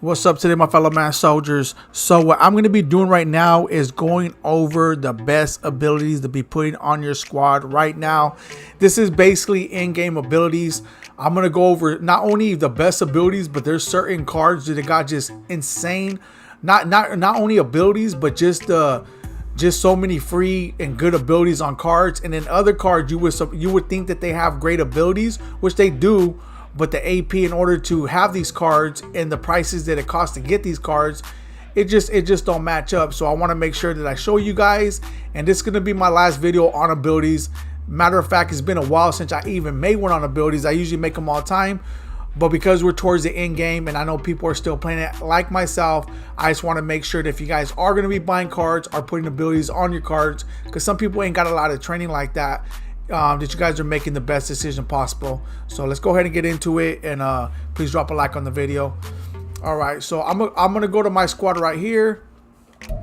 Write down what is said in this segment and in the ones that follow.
What's up today, my fellow man soldiers? So what I'm going to be doing right now is going over the best abilities to be putting on your squad right now. This is basically in-game abilities. I'm going to go over not only the best abilities, but there's certain cards that got just insane, not only abilities, but just so many free and good abilities on cards. And then other cards you would think that they have great abilities, which they do, but the AP in order to have these cards and the prices that it costs to get these cards, it just don't match up. So I want to make sure that I show you guys, and this is going to be my last video on abilities. Matter of fact, it's been a while since I even made one on abilities. I usually make them all the time, but because we're towards the end game and I know people are still playing it like myself, I just want to make sure that if you guys are going to be buying cards or putting abilities on your cards, because some people ain't got a lot of training like that, that you guys are making the best decision possible. So let's go ahead and get into it, and please drop a like on the video. All right, so I'm gonna go to my squad right here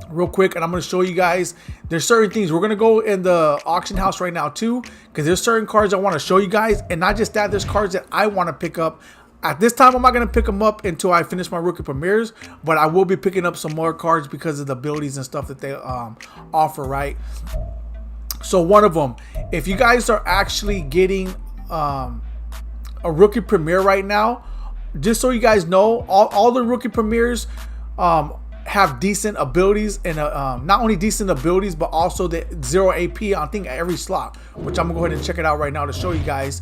real quick, and I'm gonna show you guys there's certain things. We're gonna go in the auction house right now too, because there's certain cards I want to show you guys, and not just that, there's cards that I want to pick up. At this time, I'm not going to pick them up until I finish my rookie premieres, but I will be picking up some more cards because of the abilities and stuff that they offer, right? So one of them, if you guys are actually getting a rookie premiere right now, just so you guys know, all the rookie premieres have decent abilities, and not only decent abilities, but also the 0 AP on I think every slot, which I'm gonna go ahead and check it out right now to show you guys.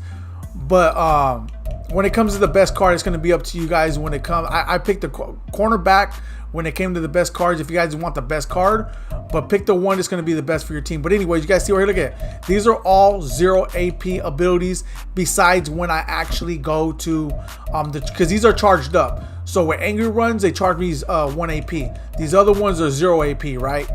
But when it comes to the best card, it's going to be up to you guys. When it comes, I picked the cornerback when it came to the best cards, if you guys want the best card, but pick the one that's going to be the best for your team. But anyways, you guys see right here, look at, these are all 0 AP abilities, besides when I actually go to because these are charged up. So with angry runs, they charge me 1 AP. These other ones are 0 AP, right?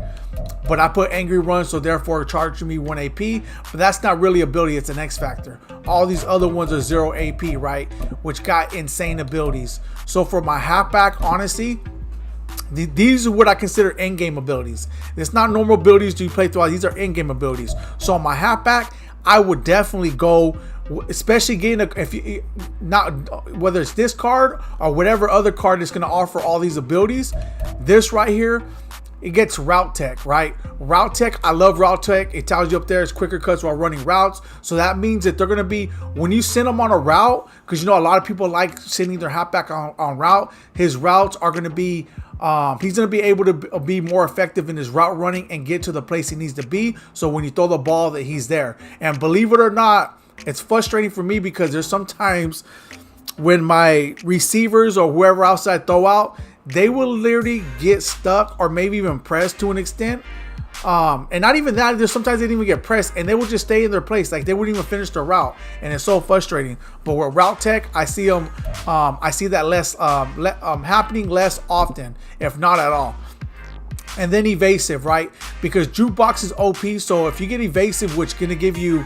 But I put angry runs, so therefore charging me 1 AP, but that's not really ability, it's an X factor. All these other ones are 0 AP, right? Which got insane abilities. So for my halfback, honestly, these are what I consider endgame abilities. It's not normal abilities do you play throughout, these are endgame abilities. So on my halfback, I would definitely go, especially getting if you not, whether it's this card or whatever other card that's going to offer all these abilities. This right here, it gets route tech, right? Route tech, I love route tech. It tells you up there it's quicker cuts while running routes. So that means that they're going to be, when you send them on a route, because you know a lot of people like sending their halfback on route, his routes are going to be, he's going to be able to be more effective in his route running and get to the place he needs to be. So when you throw the ball, that he's there. And believe it or not, it's frustrating for me because there's sometimes when my receivers or whoever else I throw out, they will literally get stuck or maybe even pressed to an extent. And not even that, there's sometimes they didn't even get pressed and they will just stay in their place. Like they wouldn't even finish their route. And it's so frustrating. But with route tech, I see them, I see that less, happening less often, if not at all. And then evasive, right? Because jukebox is OP. So if you get evasive, which is going to give you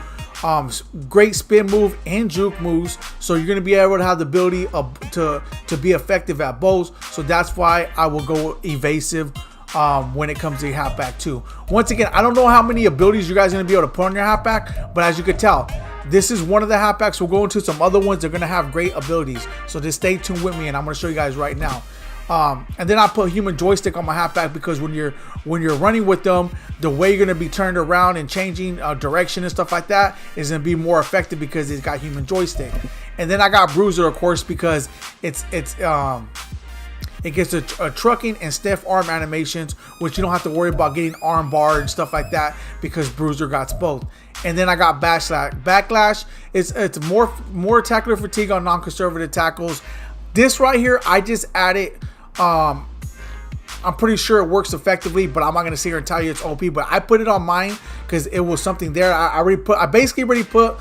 great spin move and juke moves, so you're going to be able to have the ability to be effective at both. So that's why I will go evasive when it comes to your halfback too. Once again, I don't know how many abilities you guys are going to be able to put on your halfback, but as you could tell, this is one of the halfbacks. We'll go into some other ones. They're going to have great abilities, so just stay tuned with me, and I'm going to show you guys right now. And then I put human joystick on my halfback because when you're running with them, the way you're going to be turned around and changing direction and stuff like that is going to be more effective because it's got human joystick. And then I got bruiser, of course, because it gets a trucking and stiff arm animations, which you don't have to worry about getting arm barred and stuff like that because bruiser got both. And then I got backlash. Backlash it's more tackler fatigue on non-conservative tackles. This right here, I just added. I'm pretty sure it works effectively, but I'm not gonna sit here and tell you it's OP. But I put it on mine because it was something there. I basically already put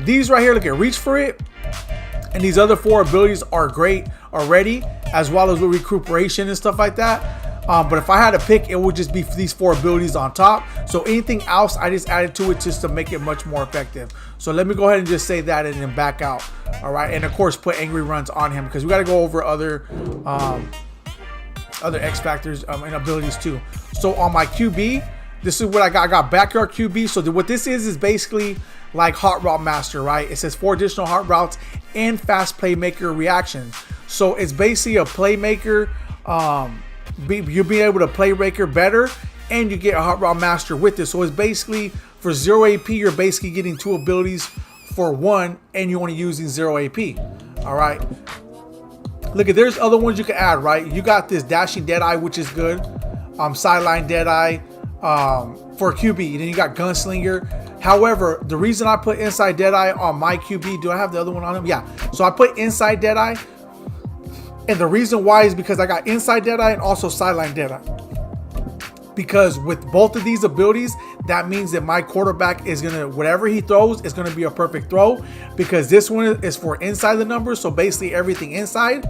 these right here. Look at reach for it, and these other 4 abilities are great already, as well as with recuperation and stuff like that. But if I had to pick, it would just be these 4 abilities on top. So anything else, I just added to it just to make it much more effective. So let me go ahead and just say that and then back out. All right, and of course put angry runs on him because we got to go over other X factors and abilities too. So on my QB, this is what I got. I got backyard QB. So what this is basically like hot route master, right? It says 4 additional hot routes and fast playmaker reactions. So it's basically a playmaker. You'll be able to playmaker better, and you get a hot rod master with it. So it's basically for 0 AP, you're basically getting 2 abilities for 1, and you're only using 0 AP. All right. Look at, there's other ones you can add, right? You got this dashing Deadeye, which is good. Sideline Deadeye for QB. Then you got Gunslinger. However, the reason I put inside Deadeye on my QB, do I have the other one on him? Yeah. So I put inside Deadeye. And the reason why is because I got inside Deadeye and also sideline Deadeye. Because with both of these abilities, that means that my quarterback is going to, whatever he throws is going to be a perfect throw. Because this one is for inside the numbers. So basically everything inside.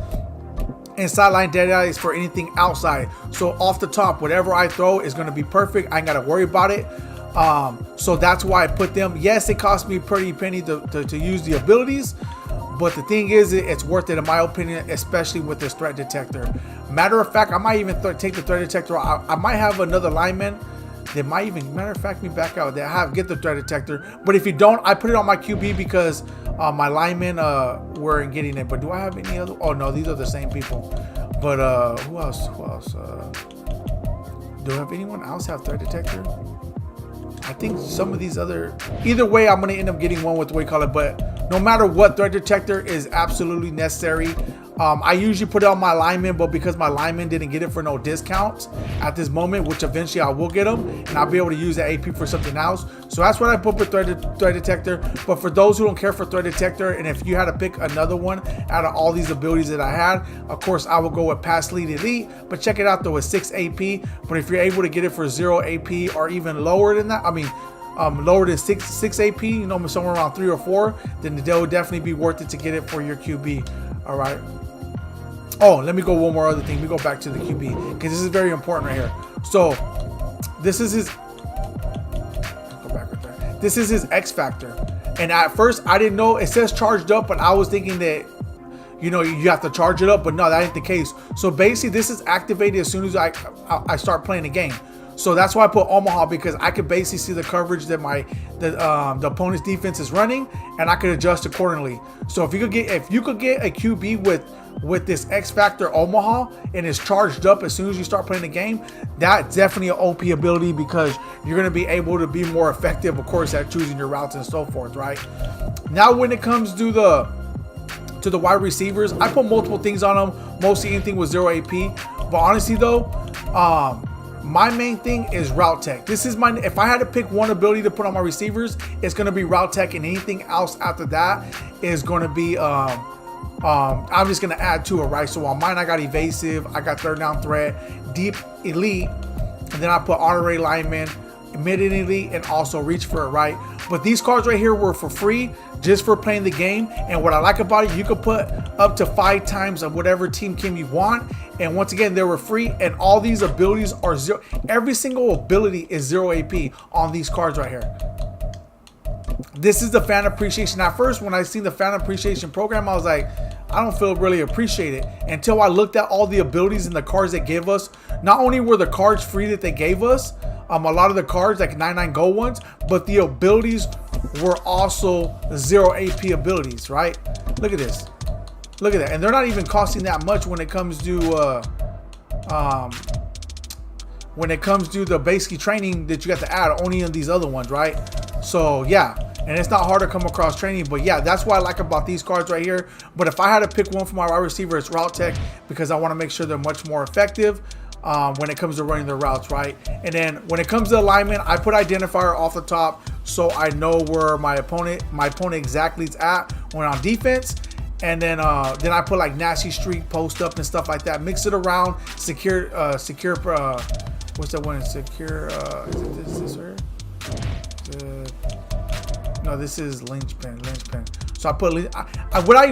And sideline Deadeye is for anything outside. So off the top, whatever I throw is going to be perfect. I ain't got to worry about it. So that's why I put them. Yes, it cost me a pretty penny to use the abilities. But the thing is, it's worth it in my opinion, especially with this threat detector. Matter of fact, I might even take the threat detector. I might have another lineman that might even, matter of fact, me back out. That get the threat detector. But if you don't, I put it on my QB because my linemen weren't getting it. But do I have any other? Oh no, these are the same people. But who else? Who else? Do I have anyone else have threat detector? I think some of these other. Either way, I'm gonna end up getting one with what we call it. But no matter what, threat detector is absolutely necessary. I usually put it on my lineman, but because my lineman didn't get it for no discounts at this moment, which eventually I will get them, and I'll be able to use the AP for something else. So that's what I put with threat detector. But for those who don't care for threat detector, and if you had to pick another one out of all these abilities that I had, of course I will go with Pass Lead Elite. But check it out though, with 6 AP. But if you're able to get it for 0 AP or even lower than that, I mean, lower than 6 AP, you know, somewhere around 3 or 4, then that would definitely be worth it to get it for your QB. All right. Oh, let me go one more other thing. We go back to the QB because this is very important right here. So this is his. Go back right there. This is his X factor. And at first I didn't know it says charged up, but I was thinking that, you know, you have to charge it up, but no, that ain't the case. So basically this is activated as soon as I start playing the game. So that's why I put Omaha, because I could basically see the coverage that the opponent's defense is running, and I could adjust accordingly. So if you could get a QB with this X Factor Omaha and it's charged up as soon as you start playing the game, that's definitely an OP ability, because you're going to be able to be more effective, of course, at choosing your routes and so forth, right? Now when it comes to the wide receivers, I put multiple things on them, mostly anything with 0 AP. But honestly though, my main thing is route tech. This is if I had to pick one ability to put on my receivers, it's going to be route tech, and anything else after that is going to be I'm just going to add to it, right? So on mine I got evasive, I got third down threat, deep elite, and then I put honorary lineman, mid and elite, and also reach for it, right? But these cards right here were for free just for playing the game. And what I like about it, you could put up to 5 times of whatever team cam you want. And once again, they were free, and all these abilities are 0. Every single ability is 0 AP on these cards right here. This is the fan appreciation. At first, when I seen the fan appreciation program, I was like, I don't feel really appreciated, until I looked at all the abilities and the cards they gave us. Not only were the cards free that they gave us, a lot of the cards, like 99 gold ones, but the abilities were also 0 AP abilities, right? Look at this. Look at that. And they're not even costing that much when it comes to the basic training that you got to add only in these other ones, right? So yeah, and it's not hard to come across training, but yeah, that's what I like about these cards right here. But if I had to pick one for my wide receiver, it's route tech, because I want to make sure they're much more effective when it comes to running their routes, right? And then when it comes to alignment, I put identifier off the top so I know where my opponent exactly is at when on defense. And then I put like nasty streak, post up, and stuff like that. Mix it around, secure. What's that one? Secure. Is it this right? No, this is linchpin. So I put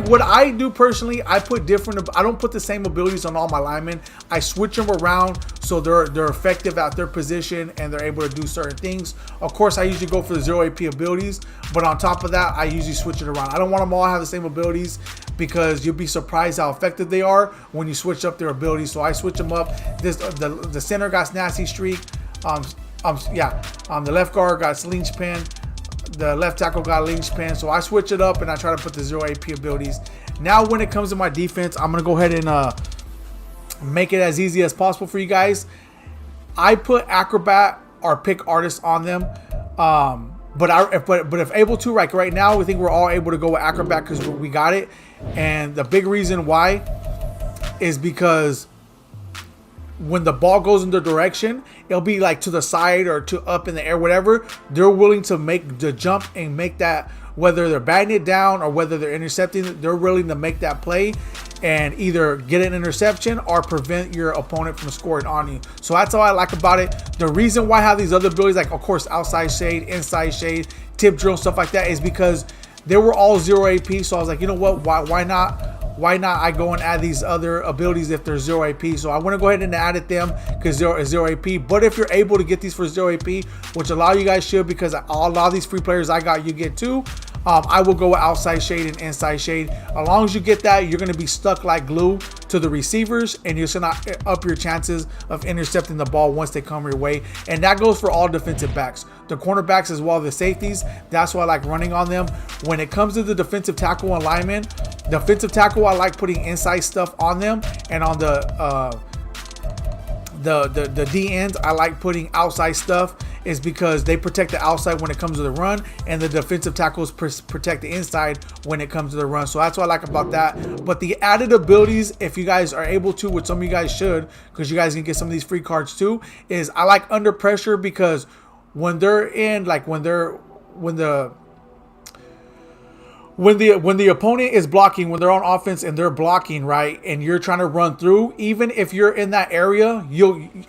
what I do personally. I put different. I don't put the same abilities on all my linemen. I switch them around so they're effective at their position and they're able to do certain things. Of course, I usually go for the 0 AP abilities, but on top of that, I usually switch it around. I don't want them all to have the same abilities, because you'll be surprised how effective they are when you switch up their abilities. So I switch them up. The center got nasty streak. The left guard got linchpin. the left tackle got linchpin, so I switch it up and I try to put the 0 AP abilities. Now when it comes to my defense, I'm going to go ahead and make it as easy as possible for you guys. I put acrobat or pick artist on them. But if able to, like right now, we think we're all able to go with acrobat because we got it. And the big reason why is because when the ball goes in the direction, it'll be like to the side or to up in the air, whatever. They're willing to make the jump and make that, whether they're batting it down or whether they're intercepting, they're willing to make that play and either get an interception or prevent your opponent from scoring on you. So that's all I like about it. The reason why I have these other abilities, like of course outside shade, inside shade, tip drill, stuff like that, is because they were all 0 AP. So I was like, you know what, why not I go and add these other abilities if they're 0 AP? So I want to go ahead and added them because 0 AP. But if you're able to get these for 0 AP, which a lot of you guys should, because a lot of these free players I got, you get too. I will go with outside shade and inside shade. As long as you get that, you're going to be stuck like glue to the receivers, and you're going to up your chances of intercepting the ball once they come your way. And that goes for all defensive backs, the cornerbacks as well, the safeties. That's why I like running on them. When it comes to the defensive tackle and lineman, defensive tackle, I like putting inside stuff on them, and on the D ends, I like putting outside stuff, is because they protect the outside when it comes to the run, and the defensive tackles protect the inside when it comes to the run. So that's what I like about that. But the added abilities, if you guys are able to, which some of you guys should, because you guys can get some of these free cards too, is I like under pressure, because when they're in, like when the opponent is blocking, when they're on offense and they're blocking, right, and you're trying to run through, even if you're in that area,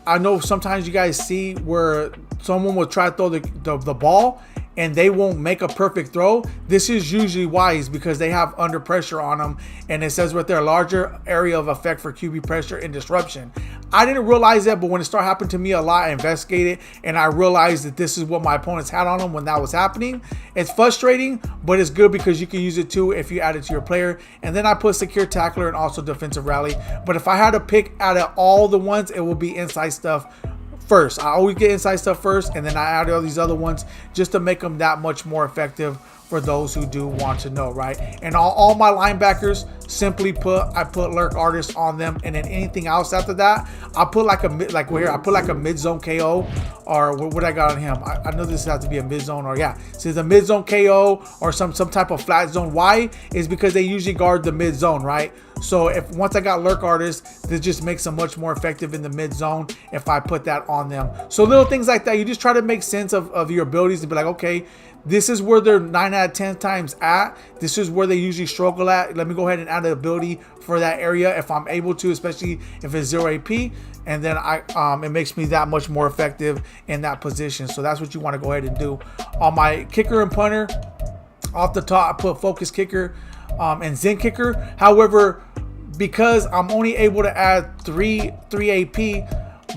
I know sometimes you guys see where someone will try to throw the ball and they won't make a perfect throw. This is usually wise because they have under pressure on them, and it says right there, larger area of effect for QB pressure and disruption. I didn't realize that, but when it started happening to me a lot, I investigated and I realized that this is what my opponents had on them when that was happening. It's frustrating, but it's good because you can use it too if you add it to your player. And then I put secure tackler and also defensive rally. But if I had to pick out of all the ones, it will be inside stuff first. I always get inside stuff first, and then I add all these other ones just to make them that much more effective for those who do want to know, right? And all my linebackers, I put lurk artists on them, and then anything else after that, I put like a mid zone KO, or what I got on him. I know this has to be a mid zone, or yeah, so it's a mid zone KO or some type of flat zone. Why? Is because they usually guard the mid zone, right? So once I got lurk artists, this just makes them much more effective in the mid zone if I put that on them. So little things like that, you just try to make sense of your abilities to be like, okay, this is where they're 9 out of 10 times at. This is where they usually struggle at. Let me go ahead and add an ability for that area if I'm able to, especially if it's 0 AP. And then it makes me that much more effective in that position. So that's what you want to go ahead and do. On my kicker and punter, off the top, I put focus kicker and zen kicker. However, because I'm only able to add 3 AP,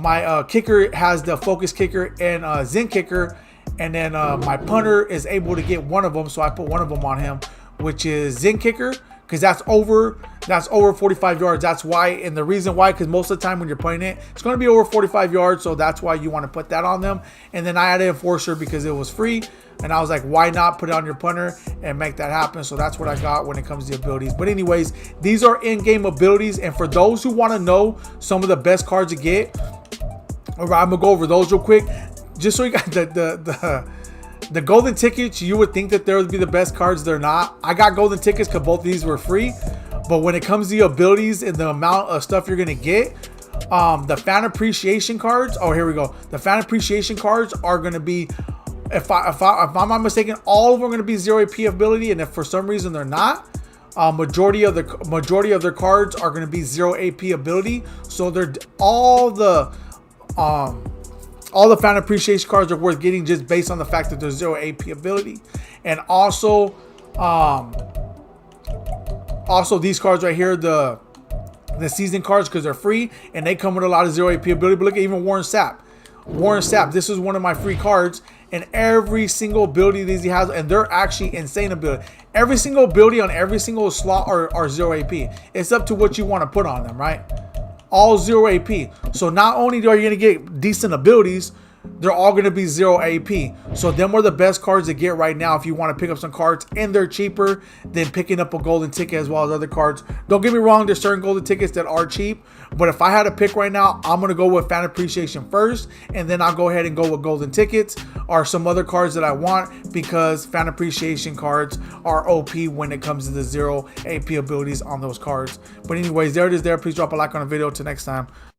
my kicker has the focus kicker and zen kicker. And then my punter is able to get one of them, so I put one of them on him, which is zen kicker, because that's over 45 yards. That's why, and the reason why, because most of the time when you're playing it, it's going to be over 45 yards, so that's why you want to put that on them. And then I added enforcer because it was free, and I was like, why not put it on your punter and make that happen? So that's what I got when it comes to the abilities. But anyways, these are in-game abilities, and for those who want to know some of the best cards to get, all right, I'm gonna go over those real quick. Just so you got the golden tickets, you would think that there would be the best cards. They're not. I got golden tickets because both of these were free. But when it comes to the abilities and the amount of stuff you're going to get, the fan appreciation cards. Oh, here we go. The fan appreciation cards are going to be, if I'm not mistaken, all of them are going to be 0 AP ability. And if for some reason they're not, majority of their cards are going to be 0 AP ability. So they're all the fan appreciation cards are worth getting just based on the fact that there's 0 AP ability. And also these cards right here, the season cards, because they're free and they come with a lot of 0 AP ability. But look at even Warren Sapp. This is one of my free cards, and every single ability that he has, and they're actually insane ability. Every single ability on every single slot are 0 AP. It's up to what you want to put on them, right? All 0 AP. So not only are you going to get decent abilities, they're all going to be 0 AP. So them are the best cards to get right now if you want to pick up some cards, and they're cheaper than picking up a golden ticket as well as other cards. Don't get me wrong, there's certain golden tickets that are cheap, but if I had to pick right now, I'm going to go with fan appreciation first, and then I'll go ahead and go with golden tickets or some other cards that I want, because fan appreciation cards are OP when it comes to the 0 AP abilities on those cards. But anyways, there it is there. Please drop a like on the video. Till next time.